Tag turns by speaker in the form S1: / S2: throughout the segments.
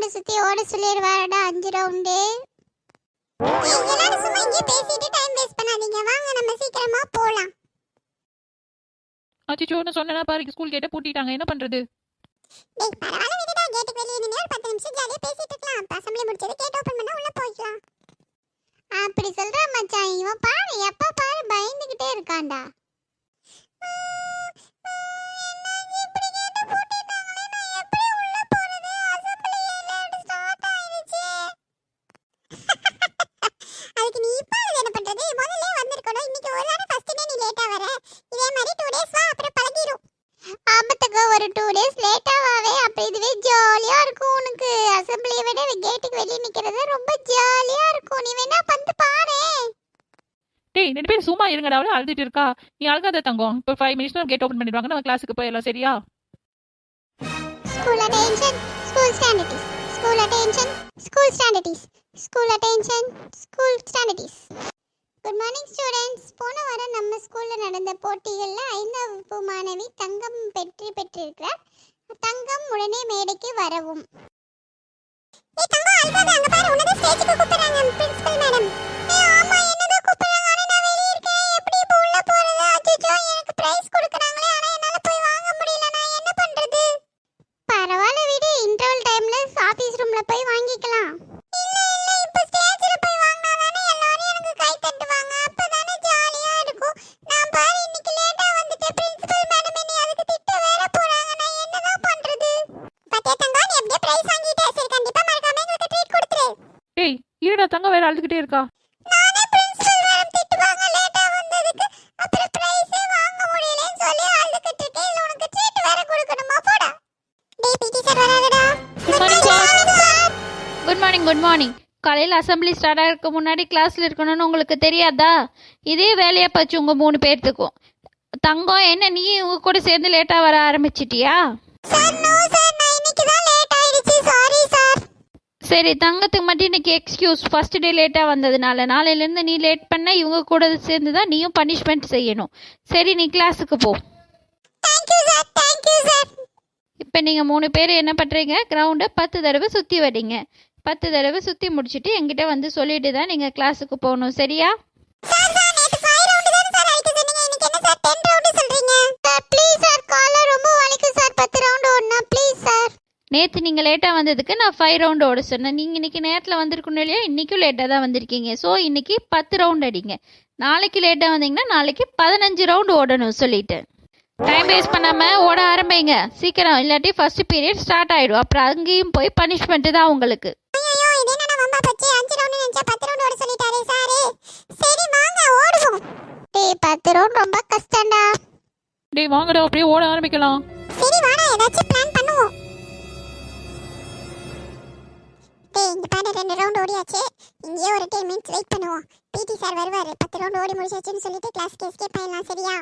S1: Round சுத்தி ஓட சொல்லிடுவாடா 5 round. எல்லாரும் சும்மா இங்கே பேசிட்டு டைம் வேஸ்ட் பண்ணாதீங்க. வாங்க நம்ம சீக்கிரமா போலாம்.
S2: அச்சோ நான் சொன்னேனா பாரு ஸ்கூல் கேட்ட பூட்டிட்டாங்க, என்ன பண்றது?
S1: டேய் பரவாயில்ல விடுடா, கேட்டுக்கு வெளியே நின்னு ஒரு 10 நிமிஷம் ஜாலியா பேசிட்டு இருக்கலாம். அப்ப அசெம்பிளி முடிச்சது கேட் ஓபன் பண்ணா உள்ள போய்க்கலாம். அப்படி சொல்ற மச்சான், இவன் பாரு எப்ப பாரு பயந்துகிட்டே இருக்கான்டா. அதுக்கு நீ இப்ப என்ன பண்றது? முதல்ல வந்திருக்கணும். இன்னைக்கு ஒரு நாள் ஃபர்ஸ்ட் டே நீ லேட்டா வர. இதே மாதிரி 2 டேஸ் வா, அப்புறம் பழகிரும். ஆபத்துக்கு ஒரு 2 டேஸ் லேட்டா வாவே, அப்ப இதுவே ஜாலியா இருக்கும் உனக்கு. அசெம்பிளியை விட கேட்டுக்கு வெளியே நிக்கிறது ரொம்ப ஜாலியா இருக்கும். நீ வேணா வந்து பாரு.
S2: டேய் 2 பேரும் சும்மா இருங்கடா, அவளே அழுதுட்டு இருக்கா. நீ அழுகாத தங்கம். இப்போ 5 மினிட்ஸ்ல கேட் ஓபன் பண்ணிடுவாங்க, நம்ம கிளாஸுக்கு போயிடலாம். சரியா?
S1: School attention, school stand at ease. School attention, school stand at ease. School attention, school stand at ease. Good morning students. போன வாரம் நம்ம ஸ்கூல்ல நடந்த போட்டிகள்ல 5ஆம் வகுப்பு மாணவி தங்கம் பெற்றிருக்கிறார். தங்கம் உடனே மேடைக்கு வரவும். ஏய் தங்கம் அழுகாத, அங்க பாரு உனக்கு ஸ்டேஜ்க்கு கூப்பிடுறாங்க பிரின்சிபல் மேடம். ஏய் ஆமா என்னது கூப்பிடுறாங்க, ஆனா நான் வெளிய இருக்கேன். எப்படி இப்ப உள்ள போறது? அச்சச்சோ எனக்கு பிரைஸ் கொடுக்கறாங்களே, ஆனா என்னால போய் வாங்க முடியல. நான் என்ன பண்றது? பரவாயில்லை விடு, இன்டர்வல் டைம்ல ஆபீஸ் ரூம்ல போய் வாங்கிக்கலாம். இல்ல இல்ல, இப்ப ஸ்டேஜ்ல போய் வாங்குனா தானே எல்லாரும் எனக்கு கை தட்டுவாங்க. அப்பதானே ஜாலியா இருக்கும். நான் பாரு இன்னைக்கு லேட்டா வந்துட்டேன். பிரின்சிபல் மேடம் என்னை அதுக்கு திட்ட வேற போறாங்க. நான் என்னதான் பண்றது? பத்தே தங்கம், நீ அப்படியே பிரைஸ் வாங்கிட்டே. சரி கண்டிப்பா மறக்காம எங்களுக்கு ட்ரீட் கொடுத்துரு.
S2: டேய் இருடா, தங்கம் வேற அழுதுகிட்டே இருக்கா.
S1: நானே பிரின்சிபல் மேடம் திட்டுவாங்க லேட்டா வந்ததுக்கு. அப்புறம் பிரைஸே வாங்க முடியலன்னு சொல்லி அழுதுகிட்டு இருக்கேன். இல்ல உனக்கு ட்ரீட் வேற கொடுக்கணுமா? போடா. டேய் பிடி சார் வராதடா.
S2: Good morning sir.
S3: Good morning. Good morning. காலையில் அசம்பிளி ஸ்டார்ட் ஆகிறதுக்கு முன்னாடி கிளாஸில் இருக்கணும்னு உங்களுக்கு தெரியாதா? இதே வேலையாக போச்சு உங்கள் 3 பேர்த்துக்கும். தங்கம் என்ன நீ உங்க கூட சேர்ந்து லேட்டாக வர ஆரம்பிச்சிட்டியா?
S1: சார் நோ சார், நான் இன்னைக்கு தான் லேட் ஆயிடுச்சு. Sorry sir.
S3: சரி, தங்கத்துக்கு மட்டும் இன்னைக்கு எக்ஸ்கியூஸ். ஃபர்ஸ்ட் டே லேட்டாக வந்ததுனால நாளையிலேருந்து நீ லேட் பண்ண இவங்க கூட சேர்ந்து தான் நீயும் பனிஷ்மெண்ட் செய்யணும். சரி நீ கிளாஸுக்கு போ.
S1: Thank you sir. Thank you sir.
S3: இப்போ நீங்கள் 3 பேர் என்ன பண்ணுறீங்க? கிரவுண்டை 10 தடவை சுற்றி வரீங்க. 10 தடவை சுற்றி முடிச்சுட்டு என்கிட்ட வந்து சொல்லிட்டு தான் நீங்கள் கிளாஸுக்கு போகணும். சரியா?
S1: சார் சார் நேத்து 5 ரவுண்ட் தான் சார் அடிக்க சொன்னீங்க. இன்னைக்கு என்ன சார் 10 ரவுண்ட் சொல்றீங்க? சார் ப்ளீஸ் சார், கால ரொம்ப வலிக்கும் சார். 10 ரவுண்ட் ஓடனா ப்ளீஸ் சார்.
S3: நேற்று நீங்கள் லேட்டாக வந்ததுக்கு நான் 5 ரவுண்டு ஓட சொன்னேன். நீங்கள் இன்றைக்கி நேரத்தில் வந்திருக்கணும் இல்லையா? இன்றைக்கும் லேட்டாக தான் வந்திருக்கீங்க. ஸோ இன்றைக்கி 10 ரவுண்ட் அடிங்க. நாளைக்கு லேட்டாக வந்தீங்கன்னா நாளைக்கு 15 ரவுண்டு ஓடணும் சொல்லிட்டு. டைம் வேஸ்ட் பண்ணாமல் ஓட ஆரம்பிங்க சீக்கிரம், இல்லாட்டி ஃபர்ஸ்ட் பீரியட் ஸ்டார்ட் ஆகிடும். அப்புறம் அங்கேயும் போய் பனிஷ்மெண்ட்டு தான் உங்களுக்கு.
S1: ஐயோ இது என்ன வம்பா போச்சு. 5 ரவுண்ட் நினைச்சா 10 ரவுண்ட் ஓட சொல்லிட்டாரே சார். சரி வாங்க ஓடுவோம். டேய் 10 ரவுண்ட் ரொம்ப கஷ்டம்டா.
S2: டேய் வாங்கடா, அப்படியே ஓட ஆரம்பிக்கலாம்.
S1: சரி வாடா, ஏதாச்சும் பிளான் பண்ணுவோம். டேய் இங்க பாரு 2 ரவுண்ட் ஓடியாச்சு. இங்கே ஒரு 10 மினிட்ஸ் வெயிட் பண்ணுவோம். பிடி சார் வருவாரு. 10 ரவுண்ட் ஓடி முடிச்சாச்சுன்னு சொல்லிட்டு கிளாஸ்க்கு எஸ்கேப் ஆயிடலாம். சரியா?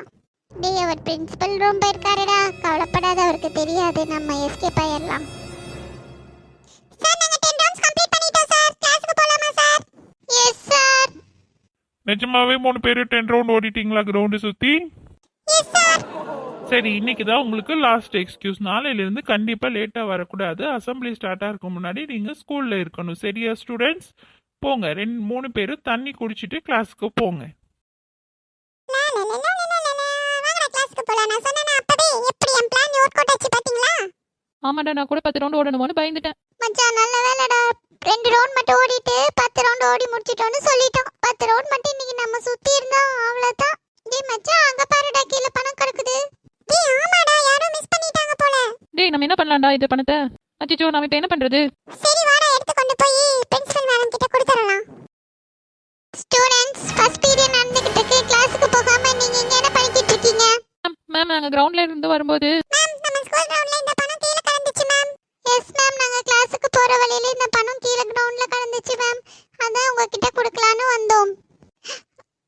S1: டேய் அவர் பிரின்சிபல் ரூம் போயிருக்காருடா. கவலைப்படாத, அவருக்கு தெரியாது. நம்ம எஸ்கேப் ஆயிடலாம். சார் நாங்க 10 ரவுண்ட்ஸ் கம்ப்ளீட் பண்ணிட்டோம் சார். கிளாஸ்க்கு போலாமா சார்? Yes sir.
S4: நிஜமாவே 3 பேர் 10 ரவுண்ட் ஓடிட்டீங்களா கிரவுண்டு சுற்றி?
S1: Yes sir.
S4: சரி இன்னைக்கு தான் உங்களுக்கு லாஸ்ட் எக்ஸ்கியூஸ். நாளையிலேருந்து கண்டிப்பாக லேட்டாக வரக்கூடாது. அசம்பிளி ஸ்டார்ட் ஆகிறதுக்கு முன்னாடி நீங்கள் ஸ்கூலில் இருக்கணும். சரியா ஸ்டூடெண்ட்ஸ்? போங்க 2-3 பேரும் தண்ணி குடிச்சிட்டு கிளாஸுக்கு போங்க.
S1: வாங்கடா கிளாஸ்க்கு போலாம். நான் சொன்னேனா அப்பவே. எப்படி என் பிளான் நோட் போட்டு வச்சு பாத்தீங்களா?
S2: ஆமாடா, நான் கூட 10 ரவுண்டு ஓடணுமோன்னு பயந்துட்டேன்.
S1: மச்சான் நல்ல வேலைடா. 2 ரவுண்ட் மட்டும் ஓடிட்டு 10 ரவுண்ட் ஓடி முடிச்சிட்டோம்னு சொல்லிட்டோம். 10 ரவுண்ட் மட்டும் இன்னைக்கு நம்ம சுத்தி இருந்தோம், அவ்வளவுதான். டேய் மச்சான் அங்க பாருடா, கீழ பணம் கிடக்குது. டேய் ஆமாடா, யாரோ மிஸ் பண்ணிட்டாங்க போல.
S2: டேய் நம்ம என்ன பண்ணலாம்டா இந்த பணத்தை? அச்சோ நம்ம இப்போ என்ன பண்ணுறது?
S1: சரி வாடா, எடுத்து கொண்டு போய் பிரின்சிபல் மேடம் கிட்ட கொடுத்துறலாம். ஸ்டூடண்ட்ஸ் ஃபர்ஸ்ட் பீரியட் நடந்துகிட்டு இருக்கு. கிளாஸ்க்கு போகாம நீங்க இங்க என்ன பண்ணிட்டு இருக்கீங்க?
S2: மேம் நாங்கள் கிரவுண்ட்ல இருந்து வரும்போது
S1: மேம் நம்ம ஸ்கூல் கிரவுண்ட்ல இந்த பணம் கீழ கிடந்துச்சு மேம். எஸ் மேம், நாங்க கிளாஸ்க்கு போற வழியில இந்த பணம் கீழ கிரவுண்ட்ல கிடந்துச்சு மேம். அதான் உங்ககிட்ட கொடுக்கலான்னு வந்தோம்.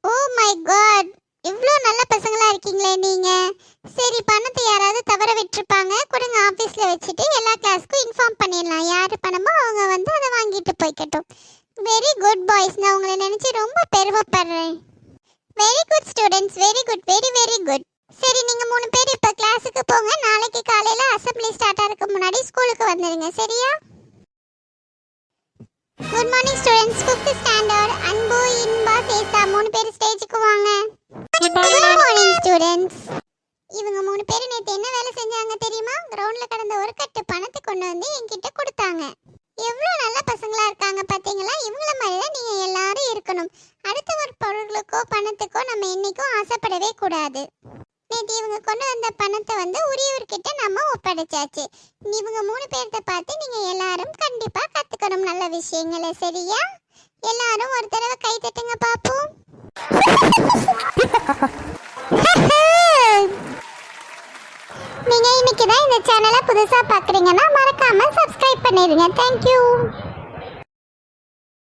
S1: ஓ மை காட், இவ்ளோ நல்ல பசங்களா இருக்கீங்களே நீங்க. சரி பணத்தை யாராவது தவற விட்டுருப்பாங்க, கொடுங்க ஆபீஸ்ல வச்சுட்டு எல்லா கிளாஸ்க்கும் இன்ஃபார்ம் பண்ணிடலாம். யாரு பணமோ அவங்க வந்து அதை வாங்கிட்டு போய்க்கட்டும். வெரி குட் பாய்ஸ், நான் உங்களை நினைச்சு ரொம்ப பெருமைப்படுறேன். Very good students, very good, very very good. சரி நீங்க 3 பேர் இப்ப கிளாஸுக்கு போங்க. நாளைக்கு காலையில அசெம்பிளி ஸ்டார்ட் ஆகிறதுக்கு முன்னாடி ஸ்கூலுக்கு வந்துருங்க. சரியா? Good morning students 5th standard அன்பு இன்பா சேசா 3 பேர் ஸ்டேஜுக்கு வாங்க.
S2: Good morning
S1: good morning students. இவங்க 3 பேர் நேத்து என்ன வேலை செஞ்சாங்க தெரியுமா? கிரவுண்ட்ல கடந்த ஒரு கட்டு பணத்தை கொண்டு வந்து என்கிட்ட கொடுத்தாங்க. எவ்வளவு நல்ல பசங்களா இருக்காங்க பாத்தீங்களா? இவங்கள மாதிரி தான் நீங்க எல்லாரும் இருக்கணும். அடுத்தவர் பொருளுக்கோ பணத்துக்கோ நம்ம என்னைக்கும் ஆசைப்படவே கூடாது. நேற்று இவங்க கொண்டு வந்த பணத்தை வந்து உரியவர்கிட்ட நம்ம ஒப்படைச்சாச்சு. இவங்க 3 பேர்த்த பார்த்து நீங்க எல்லாரும் கண்டிப்பா கத்துக்கணும் நல்ல விஷயங்களை, சரியா? எல்லாரும் ஒரு தடவை கை தட்டுங்க பாப்போம். நீங்க இன்னைக்கு தான் இந்த சேனலை புதுசா பாக்குறீங்கன்னா மறக்காம சப்ஸ்கிரைப் பண்ணிடுங்க. தேங்க்யூ.